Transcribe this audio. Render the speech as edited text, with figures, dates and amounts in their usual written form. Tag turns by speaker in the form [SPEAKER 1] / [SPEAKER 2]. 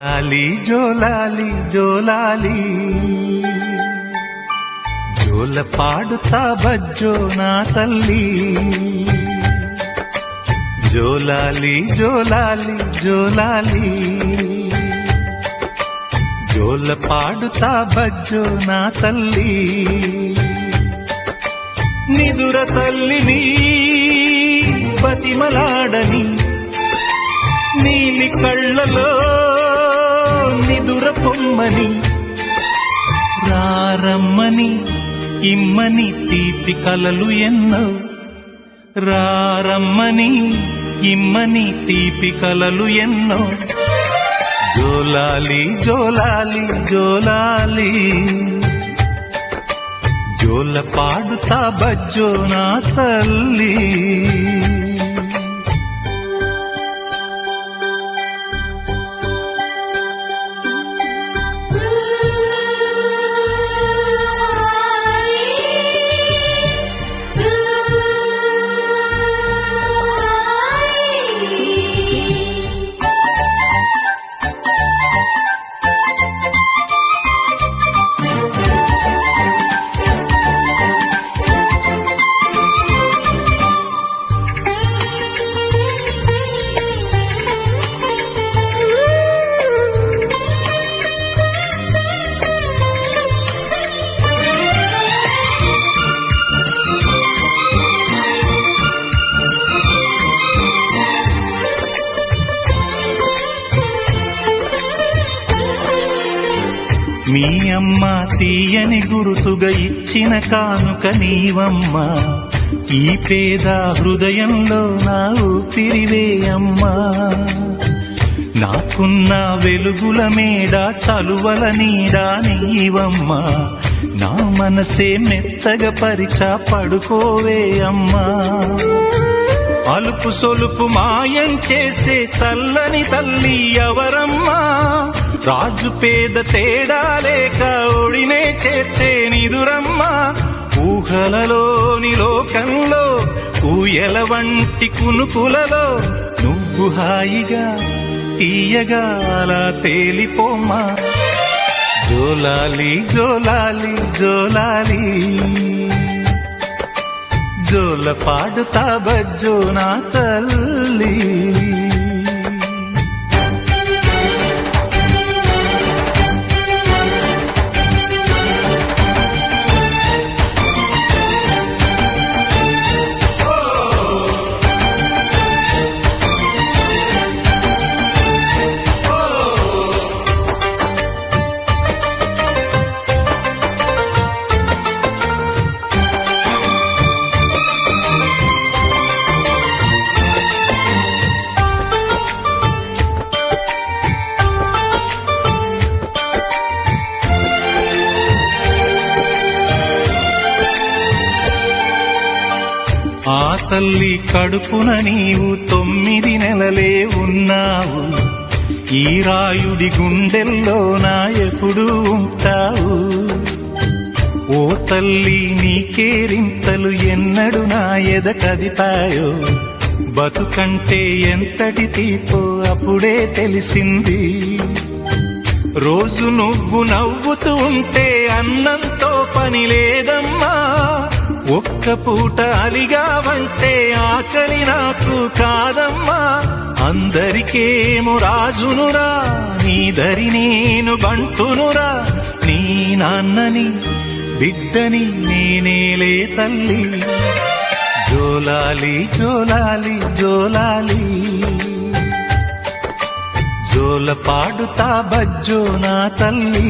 [SPEAKER 1] లాలి జోలాలి జోలాలి జోల పాడుతా బజ్జో నా తల్లి జోలాలి జోలాలి జోలాలి జోల పాడుతా బజ్జో నా తల్లి నిదుర తల్లిని బతిమలాడని నీలి కళ్ళలో నిదుర పొమ్మని రారమ్మని ఇమ్మని తీపి కలలు ఎన్నో రారమ్మని ఇమ్మని తీపి కలలు ఎన్నో జోలాలి జోలాలి జోలాలి జోల పాడుతా బజ్జో నా తల్లి మీ అమ్మ తీయని గురుతుగా ఇచ్చిన కానుక నీవమ్మా ఈ పేద హృదయంలో నా ఊపిరివే అమ్మా నాకున్న వెలుగుల మేడ చలువల నీడా నీవమ్మా నా మనసే మెత్తగా పరిచా పడుకోవే అమ్మా అలుపు సొలుపు మాయం చేసే చల్లని తల్లి ఎవరమ్మా రాజు పేద తేడా లేక ఒడినే చేర్చే నిదురమ్మా ఊహలలోని లోకంలో ఊయల వంటి కునుకులలో నువ్వు హాయిగా తీయగా అలా తేలిపోమ్మా జోలాలి జోలాలి జోలాలి జోల పాడుతా బజ్జో నా తల్లి ఆ తల్లి కడుపున నీవు 9 నెలలే ఉన్నావు ఈ రాయుడి గుండెల్లో నా ఎప్పుడు ఉంటావు ఓ తల్లి నీకేరింతలు ఎన్నడు నా ఎద కదిపాయో బతుకంటే ఎంతటి తీపో అప్పుడే తెలిసింది రోజు నువ్వు నవ్వుతూ ఉంటే అన్నంతో పని లేదమ్మా ఒక్క పూట అలిగావంటే ఆకలి నాకు కాదమ్మా అందరికేమో రాజునురా నీ దరి నేను బంటునురా నీ నాన్నని బిడ్డని నేనేలే తల్లి జోలాలి జోలాలి జోలాలి జోల పాడుతా బజ్జో నా తల్లి